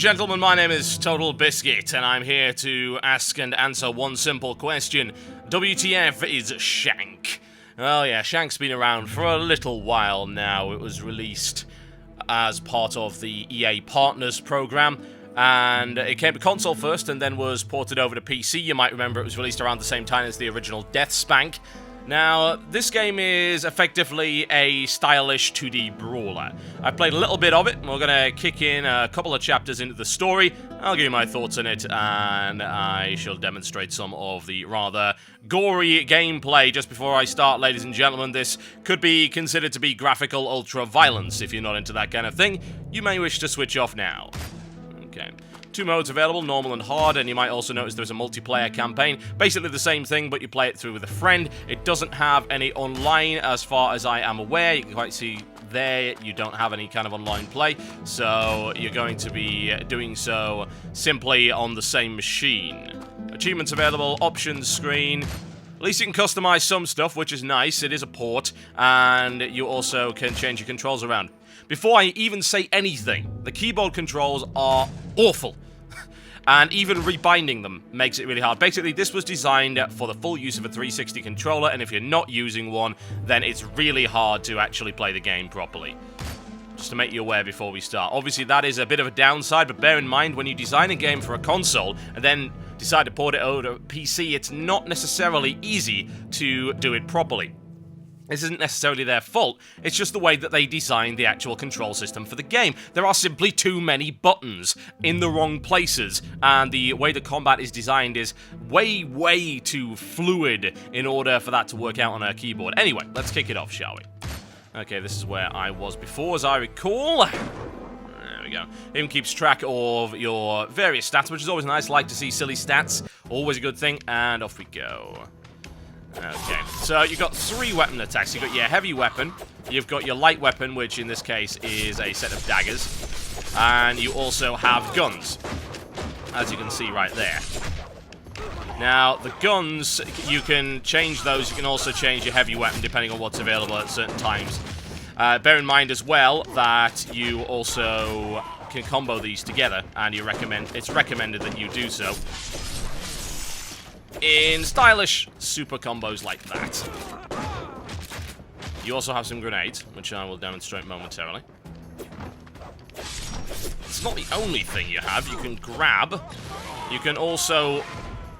gentlemen, my name is TotalBiscuit, and I'm here to ask and answer one simple question. WTF is Shank? Well, yeah, Shank's been around for a little while now. It was released as part of the EA Partners program, and it came to console first and then was ported over to PC. You might remember it was released around the same time as the original Death Spank. Now, this game is effectively a stylish 2D brawler. I've played a little bit of it, and we're going to kick in a couple of chapters into the story. I'll give you my thoughts on it, and I shall demonstrate some of the rather gory gameplay. Just before I start, ladies and gentlemen, this could be considered to be graphical ultra-violence. If you're not into that kind of thing, you may wish to switch off now. Okay. 2 modes available, normal and hard, and you might also notice there's a multiplayer campaign. Basically the same thing, but you play it through with a friend. It doesn't have any online as far as I am aware. You can quite see there you don't have any kind of online play, so you're going to be doing so simply on the same machine. Achievements available, options screen. At least you can customize some stuff, which is nice. It is a port, and you also can change your controls around. Before I even say anything, the keyboard controls are awful. And even rebinding them makes it really hard. Basically, this was designed for the full use of a 360 controller, and if you're not using one, then it's really hard to actually play the game properly. Just to make you aware before we start. Obviously, that is a bit of a downside, but bear in mind, when you design a game for a console, and then decide to port it over to PC, it's not necessarily easy to do it properly. This isn't necessarily their fault, it's just the way that they designed the actual control system for the game. There are simply too many buttons in the wrong places, and the way the combat is designed is way too fluid in order for that to work out on a keyboard. Anyway, let's kick it off, shall we? Okay, this is where I was before, as I recall. There we go. Even keeps track of your various stats, which is always nice. Like to see silly stats, always a good thing, and off we go. Okay, so you've got 3 weapon attacks. You've got your heavy weapon, you've got your light weapon, which in this case is a set of daggers, and you also have guns, as you can see right there. Now, the guns, you can change those. You can also change your heavy weapon depending on what's available at certain times. Bear in mind as well that you also can combo these together, and it's recommended that you do so in stylish super combos like that. You also have some grenades, which I will demonstrate momentarily. It's not the only thing you have. You can grab. You can also,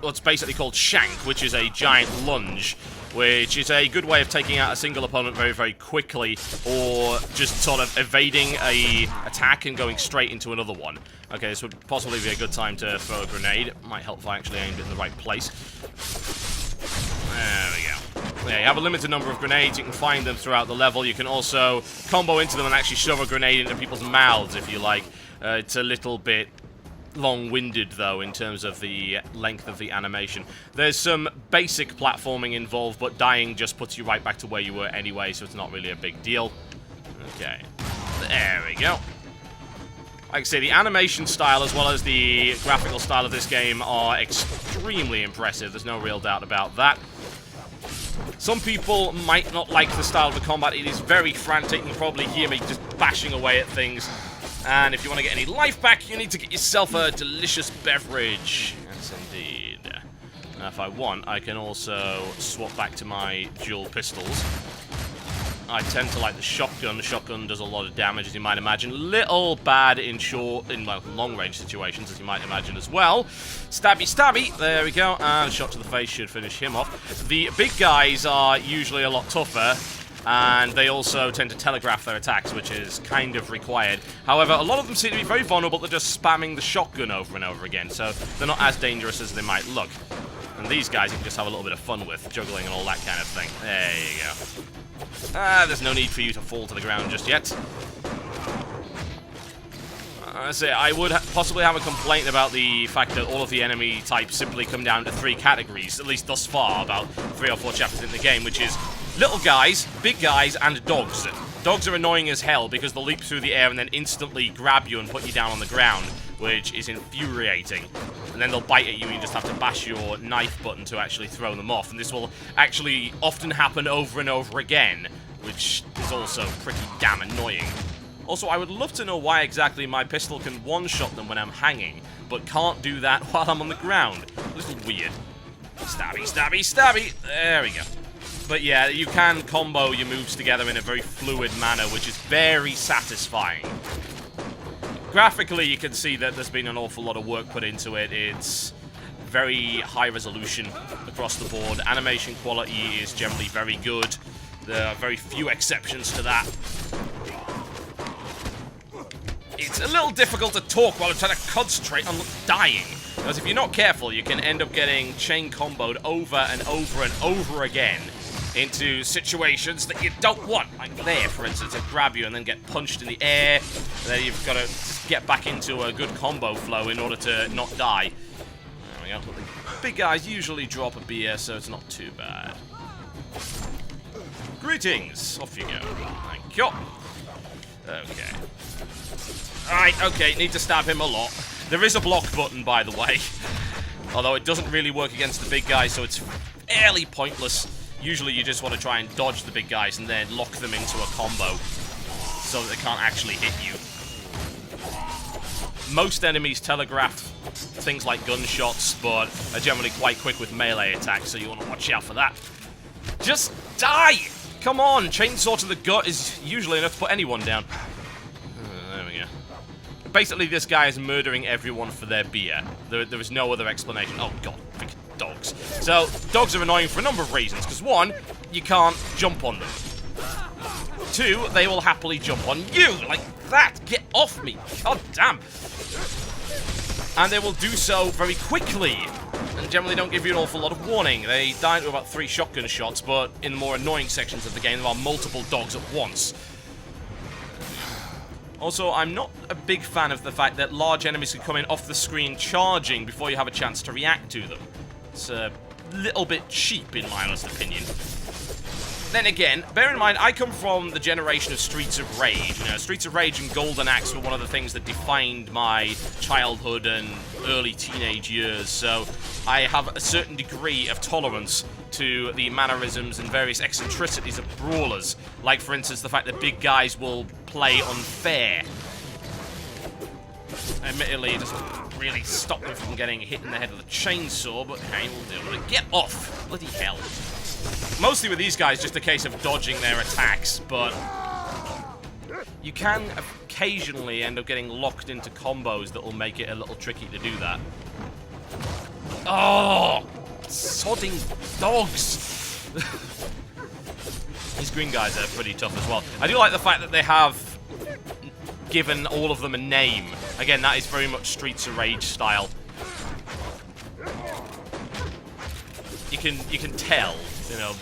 what's basically called Shank, which is a giant lunge, which is a good way of taking out a single opponent very quickly, or just sort of evading a attack and going straight into another one. Okay, this would possibly be a good time to throw a grenade. It might help if I actually aimed it in the right place. There we go. Yeah, you have a limited number of grenades. You can find them throughout the level. You can also combo into them and actually shove a grenade into people's mouths if you like. It's a little bit long-winded, though, in terms of the length of the animation. There's some basic platforming involved, but dying just puts you right back to where you were anyway, so it's not really a big deal. Okay. There we go. Like I say, the animation style as well as the graphical style of this game are extremely impressive. There's no real doubt about that. Some people might not like the style of the combat. It is very frantic. You can probably hear me just bashing away at things. And if you want to get any life back, you need to get yourself a delicious beverage. Yes, indeed. Now, if I want, I can also swap back to my dual pistols. I tend to like the shotgun. The shotgun does a lot of damage, as you might imagine. Little bad in long-range situations, as you might imagine as well. Stabby. There we go. And a shot to the face should finish him off. The big guys are usually a lot tougher, and they also tend to telegraph their attacks, which is kind of required. However, a lot of them seem to be very vulnerable to just spamming the shotgun over and over again, so they're not as dangerous as they might look. And these guys you can just have a little bit of fun with, juggling and all that kind of thing. There you go. There's no need for you to fall to the ground just yet. I would possibly have a complaint about the fact that all of the enemy types simply come down to 3 categories, at least thus far, about 3 or 4 chapters in the game, which is little guys, big guys, and dogs. Dogs are annoying as hell because they'll leap through the air and then instantly grab you and put you down on the ground, which is infuriating. And then they'll bite at you and you just have to bash your knife button to actually throw them off. And this will actually often happen over and over again, which is also pretty damn annoying. Also, I would love to know why exactly my pistol can one-shot them when I'm hanging, but can't do that while I'm on the ground. A little weird. Stabby, stabby, stabby! There we go. But yeah, you can combo your moves together in a very fluid manner, which is very satisfying. Graphically, you can see that there's been an awful lot of work put into it. It's very high resolution across the board. Animation quality is generally very good. There are very few exceptions to that. It's a little difficult to talk while I'm trying to concentrate on dying. Because if you're not careful, you can end up getting chain comboed over and over and over again into situations that you don't want. Like there, for instance, to grab you and then get punched in the air. And then you've got to get back into a good combo flow in order to not die. There we go. The big guys usually drop a beer, so it's not too bad. Greetings. Off you go. Thank you. Okay. Alright, okay, need to stab him a lot. There is a block button, by the way. Although it doesn't really work against the big guys, so it's fairly pointless. Usually you just want to try and dodge the big guys and then lock them into a combo so that they can't actually hit you. Most enemies telegraph things like gunshots, but are generally quite quick with melee attacks, so you want to watch out for that. Just die! Come on! Chainsaw to the gut is usually enough to put anyone down. There we go. Basically, this guy is murdering everyone for their beer. There is no other explanation. Oh, God. Dogs. So, dogs are annoying for a number of reasons. Because, one, you can't jump on them. Two, they will happily jump on you. Like that. Get off me. God damn. And they will do so very quickly. And generally don't give you an awful lot of warning. They die to about 3 shotgun shots, but in the more annoying sections of the game, there are multiple dogs at once. Also, I'm not a big fan of the fact that large enemies can come in off the screen charging before you have a chance to react to them. It's a little bit cheap, in my honest opinion. Then again, bear in mind, I come from the generation of Streets of Rage. You know, Streets of Rage and Golden Axe were one of the things that defined my childhood and early teenage years, so I have a certain degree of tolerance to the mannerisms and various eccentricities of brawlers. Like, for instance, the fact that big guys will play unfair. Admittedly, it doesn't really stop them from getting hit in the head with a chainsaw, but hey, we'll deal with it. Get off! Bloody hell. Mostly with these guys, just a case of dodging their attacks, but you can occasionally end up getting locked into combos that will make it a little tricky to do that. Oh! Sodding dogs! These green guys are pretty tough as well. I do like the fact that they have given all of them a name. Again, that is very much Streets of Rage style. You can tell, you know,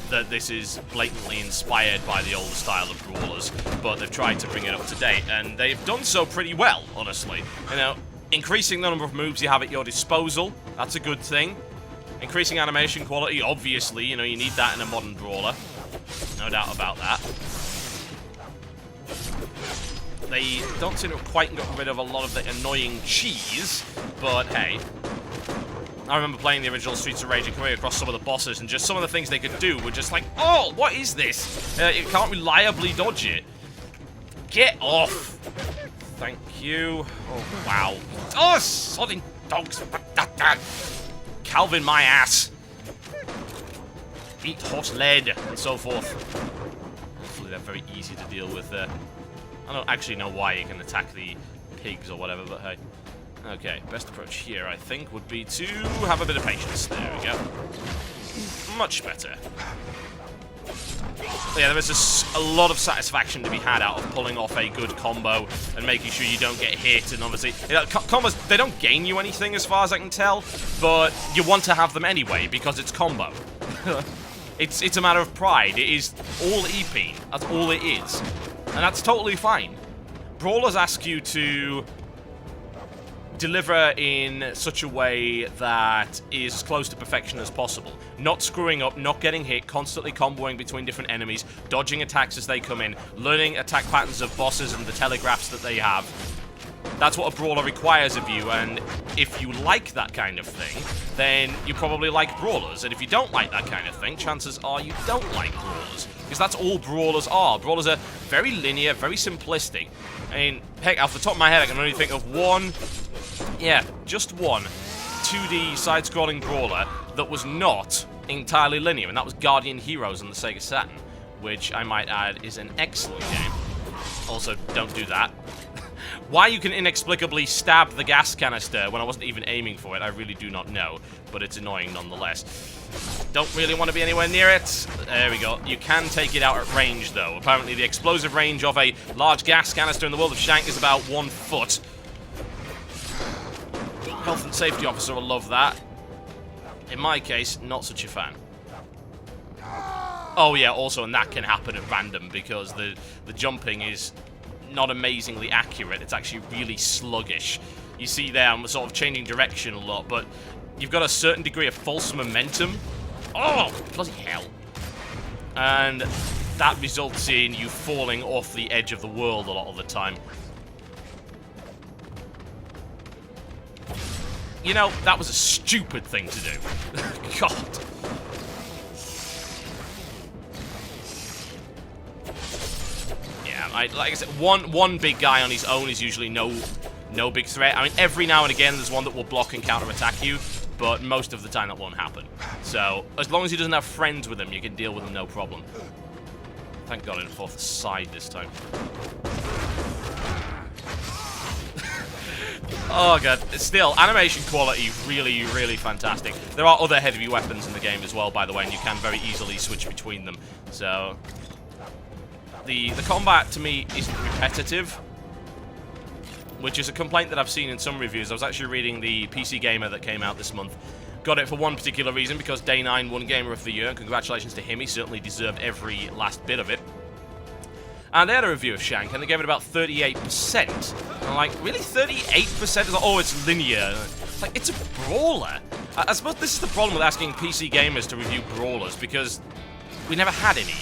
that this is blatantly inspired by the older style of brawlers, but they've tried to bring it up to date, and they've done so pretty well, honestly. You know, increasing the number of moves you have at your disposal, that's a good thing. Increasing animation quality, obviously, you know, you need that in a modern brawler. No doubt about that. They don't seem to have quite gotten rid of a lot of the annoying cheese, but hey. I remember playing the original Streets of Rage and coming across some of the bosses, and just some of the things they could do were just like, oh, what is this? You can't reliably dodge it. Get off. Thank you. Oh, wow. Oh, sodding dogs. Calvin, my ass. Eat hot lead, and so forth. Hopefully they're very easy to deal with there. I don't actually know why you can attack the pigs or whatever, but hey. Okay, best approach here, I think, would be to have a bit of patience. There we go. Much better. Yeah, there is a lot of satisfaction to be had out of pulling off a good combo and making sure you don't get hit, and obviously, you know, combos, they don't gain you anything as far as I can tell, but you want to have them anyway because it's combo. It's a matter of pride. It is all EP. That's all it is. And that's totally fine. Brawlers ask you to deliver in such a way that is as close to perfection as possible. Not screwing up, not getting hit, constantly comboing between different enemies, dodging attacks as they come in, learning attack patterns of bosses and the telegraphs that they have. That's what a brawler requires of you, and if you like that kind of thing, then you probably like brawlers. And if you don't like that kind of thing, chances are you don't like brawlers. Because that's all brawlers are. Brawlers are very linear, very simplistic. I mean, heck, off the top of my head, I can only think of one, yeah, just one 2D side-scrolling brawler that was not entirely linear, and that was Guardian Heroes on the Sega Saturn, which I might add is an excellent game. Also, don't do that. Why you can inexplicably stab the gas canister when I wasn't even aiming for it, I really do not know, but it's annoying nonetheless. Don't really want to be anywhere near it. There we go. You can take it out at range, though. Apparently, the explosive range of a large gas canister in the world of Shank is about 1 foot. Health and safety officer will love that. In my case, not such a fan. Oh yeah, also, and that can happen at random because the jumping is not amazingly accurate. It's actually really sluggish. You see there, I'm sort of changing direction a lot, but you've got a certain degree of false momentum. Oh, bloody hell. And that results in you falling off the edge of the world a lot of the time. You know, that was a stupid thing to do. God. Like I said, one big guy on his own is usually no big threat. I mean, every now and again there's one that will block and counter-attack you, but most of the time that won't happen. So, as long as he doesn't have friends with him, you can deal with him no problem. Thank God I didn't fall off the side this time. Oh god, still, animation quality really, really fantastic. There are other heavy weapons in the game as well, by the way, and you can very easily switch between them. So, the combat, to me, isn't repetitive, which is a complaint that I've seen in some reviews. I was actually reading the PC Gamer that came out this month. Got it for one particular reason, because Day 9 won Gamer of the Year. Congratulations to him, he certainly deserved every last bit of it. And they had a review of Shank, and they gave it about 38%. And I'm like, really? 38%? Oh, it's linear. It's like, it's a brawler. I suppose this is the problem with asking PC gamers to review brawlers, because we never had any.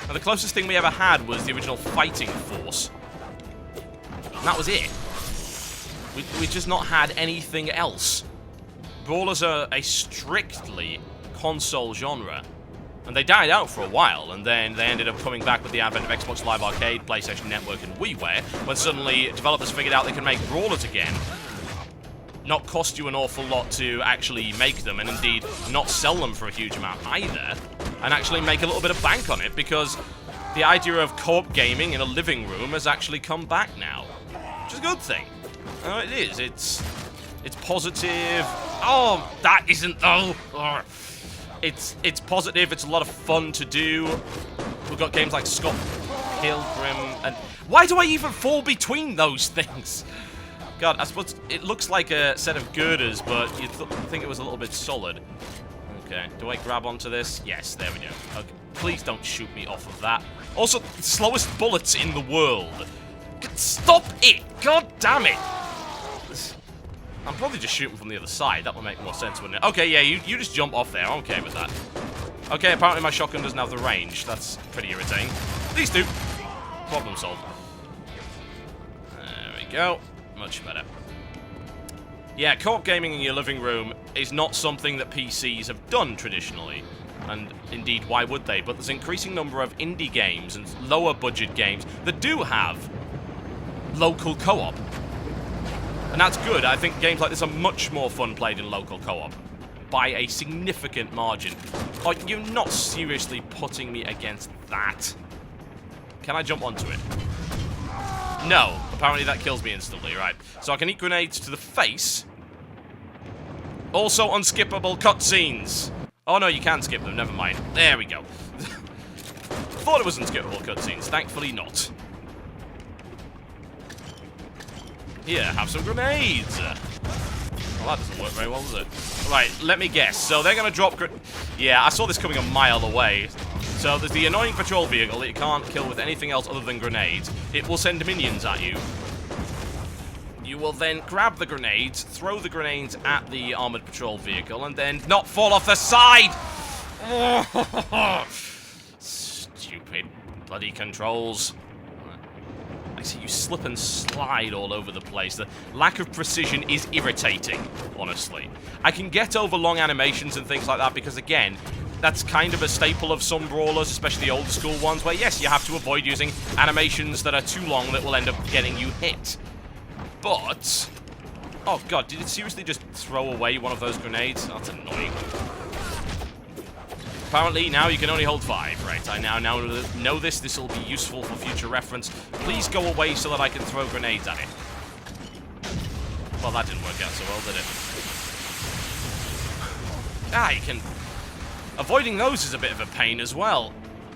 And the closest thing we ever had was the original Fighting Force. And that was it. We just not had anything else. Brawlers are a strictly console genre. And they died out for a while, and then they ended up coming back with the advent of Xbox Live Arcade, PlayStation Network, and WiiWare, when suddenly developers figured out they could make brawlers again. Not cost you an awful lot to actually make them, and indeed not sell them for a huge amount either, and actually make a little bit of bank on it, because the idea of co-op gaming in a living room has actually come back now, which is a good thing. It is. It's positive. Oh, that isn't though. Oh. It's positive. It's a lot of fun to do. We've got games like Scott Pilgrim, and why do I even fall between those things? God, I suppose it looks like a set of girders, but you'd think it was a little bit solid. Okay, do I grab onto this? Yes, there we go. Okay, please don't shoot me off of that. Also, slowest bullets in the world. Stop it! God damn it! I'm probably just shooting from the other side. That would make more sense, wouldn't it? Okay, yeah, you just jump off there. I'm okay with that. Okay, apparently my shotgun doesn't have the range. That's pretty irritating. These two. Problem solved. There we go. Much better. Yeah, co-op gaming in your living room is not something that PCs have done traditionally. And indeed, why would they? But there's an increasing number of indie games and lower budget games that do have local co-op. And that's good. I think games like this are much more fun played in local co-op. By a significant margin. Are you not seriously putting me against that? Can I jump onto it? No. Apparently that kills me instantly, right. So I can eat grenades to the face. Also unskippable cutscenes. Oh no, you can skip them, never mind. There we go. Thought it was unskippable cutscenes, thankfully not. Here, have some grenades. Well, that doesn't work very well, does it? Right, let me guess. So they're going to drop... Yeah, I saw this coming a mile away. So there's the annoying patrol vehicle that you can't kill with anything else other than grenades. It will send minions at you. You will then grab the grenades, throw the grenades at the armored patrol vehicle, and then not fall off the side! Stupid bloody controls. you slip and slide all over the place. The lack of precision is irritating, honestly. I can get over long animations and things like that because, again, that's kind of a staple of some brawlers, especially the older school ones, where, yes, you have to avoid using animations that are too long that will end up getting you hit. But... oh, God, did it seriously just throw away one of those grenades? That's annoying. Apparently, now you can only hold 5. Right, I now know this. This will be useful for future reference. Please go away so that I can throw grenades at it. Well, that didn't work out so well, did it? Ah, you can... avoiding those is a bit of a pain as well.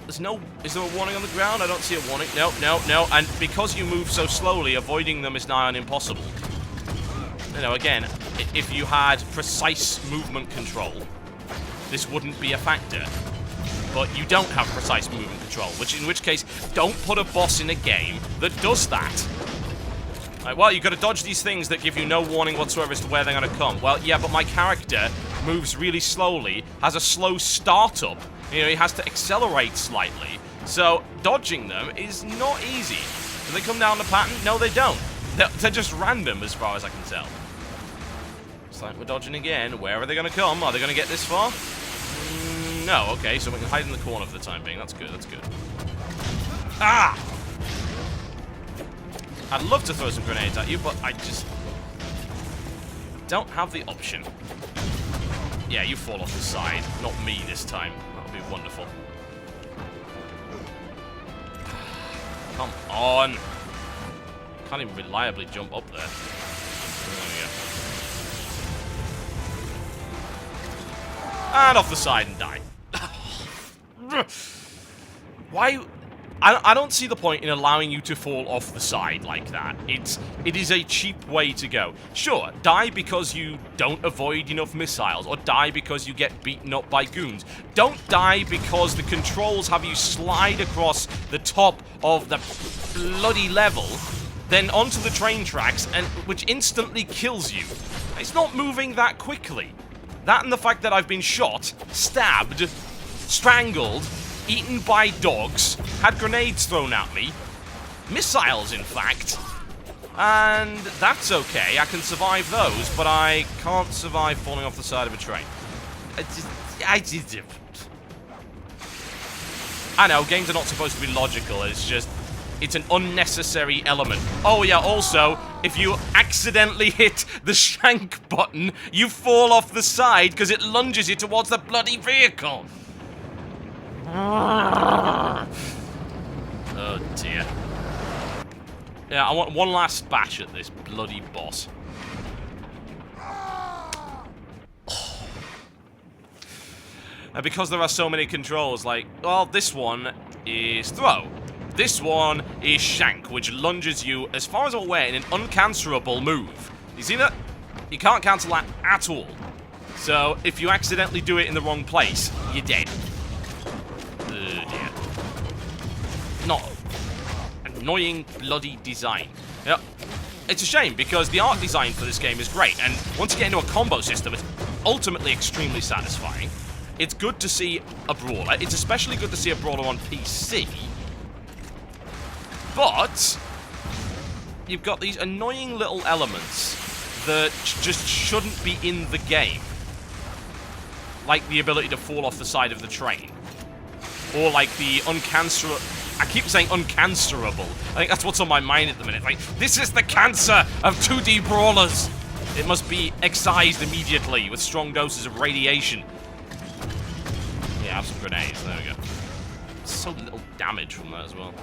There's no... is there a warning on the ground? I don't see a warning. No, no, no. And because you move so slowly, avoiding them is nigh on impossible. You know, again, if you had precise movement control, this wouldn't be a factor. But you don't have precise movement control, in which case, don't put a boss in a game that does that. Like, well, you've got to dodge these things that give you no warning whatsoever as to where they're going to come. Well, yeah, but my character moves really slowly, has a slow startup. You know, he has to accelerate slightly. So, dodging them is not easy. Do they come down the pattern? No, they don't. They're just random as far as I can tell. It's like we're dodging again. Where are they going to come? Are they going to get this far? No, okay, so we can hide in the corner for the time being. That's good, that's good. Ah! I'd love to throw some grenades at you, but I just don't have the option. Yeah, you fall off the side. Not me this time. That would be wonderful. Come on. Can't even reliably jump up there. There we go. And off the side and die. Why? I don't see the point in allowing you to fall off the side like that. It is a cheap way to go. Sure, die because you don't avoid enough missiles, or die because you get beaten up by goons. Don't die because the controls have you slide across the top of the bloody level, then onto the train tracks, and which instantly kills you. It's not moving that quickly. That and the fact that I've been shot, stabbed, strangled, eaten by dogs, had grenades thrown at me, missiles in fact, and that's okay, I can survive those, but I can't survive falling off the side of a train. I know, games are not supposed to be logical, it's an unnecessary element. Oh yeah, also, if you accidentally hit the Shank button, you fall off the side because it lunges you towards the bloody vehicle. Oh dear. Yeah, I want one last bash at this bloody boss. And because there are so many controls, like, well, this one is throw. This one is Shank, which lunges you, as far as I'm aware, in an uncancelable move. You see that? You can't cancel that at all. So, if you accidentally do it in the wrong place, you're dead. Dear. Not annoying bloody design. Yep. It's a shame because the art design for this game is great, and once you get into a combo system, it's ultimately extremely satisfying. It's good to see a brawler. It's especially good to see a brawler on PC. But you've got these annoying little elements that just shouldn't be in the game. Like the ability to fall off the side of the train. Or like the uncancerable... I keep saying uncancerable. I think that's what's on my mind at the minute. Like, this is the cancer of 2D brawlers. It must be excised immediately with strong doses of radiation. Yeah, have some grenades. There we go. So little damage from that as well.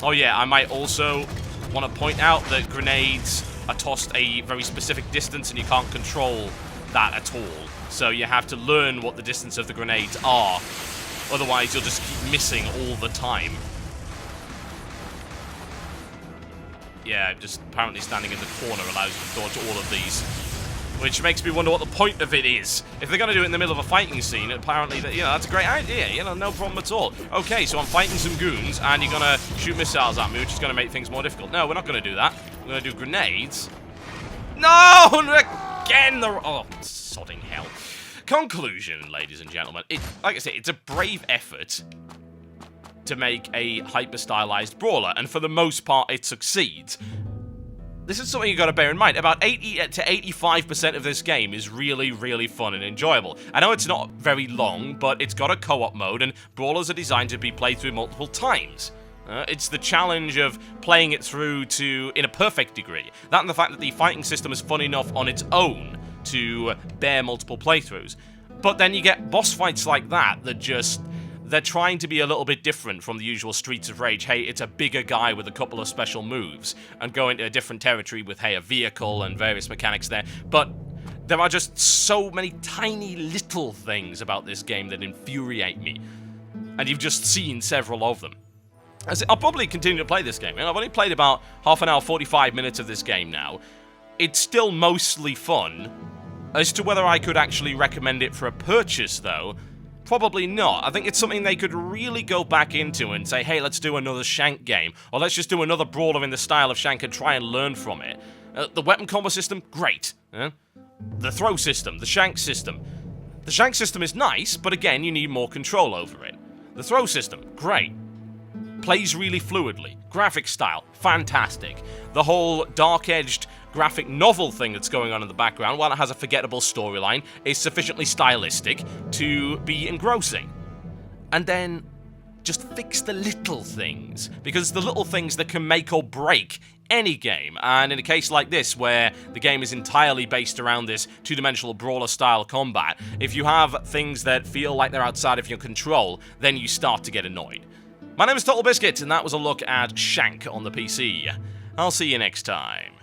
Oh yeah, I might also want to point out that grenades are tossed a very specific distance and you can't control that at all. So you have to learn what the distance of the grenades are. Otherwise, you'll just keep missing all the time. Yeah, just apparently standing in the corner allows you to dodge all of these. Which makes me wonder what the point of it is. If they're going to do it in the middle of a fighting scene, apparently, that's a great idea. No problem at all. Okay, so I'm fighting some goons, and you're going to shoot missiles at me, which is going to make things more difficult. No, we're not going to do that. We're going to do grenades. No! Again! Oh, sodding hell. Conclusion, ladies and gentlemen. Like I say, it's a brave effort. to make a hyper-stylized brawler, and for the most part, it succeeds. This is something you gotta bear in mind. About 80 to 85% of this game is really, really fun and enjoyable. I know it's not very long, but it's got a co-op mode, and brawlers are designed to be played through multiple times. It's the challenge of playing it through in a perfect degree. That and the fact that the fighting system is fun enough on its own to bear multiple playthroughs. But then you get boss fights like that they're trying to be a little bit different from the usual Streets of Rage. Hey, it's a bigger guy with a couple of special moves, and go into a different territory with, hey, a vehicle and various mechanics there. But there are just so many tiny little things about this game that infuriate me, and you've just seen several of them. I'll probably continue to play this game, and I've only played about half an hour, 45 minutes of this game now. It's still mostly fun. As to whether I could actually recommend it for a purchase, though, probably not. I think it's something they could really go back into and say, hey, let's do another Shank game, or let's just do another brawler in the style of Shank and try and learn from it. The weapon combo system, great. The throw system, the Shank system. The Shank system is nice, but again, you need more control over it. The throw system, great. Plays really fluidly. Graphic style, fantastic. The whole dark-edged graphic novel thing that's going on in the background, while it has a forgettable storyline, is sufficiently stylistic to be engrossing. And then just fix the little things, because the little things that can make or break any game. And in a case like this, where the game is entirely based around this two-dimensional brawler-style combat, if you have things that feel like they're outside of your control, then you start to get annoyed. My name is TotalBiscuit, and that was a look at Shank on the PC. I'll see you next time.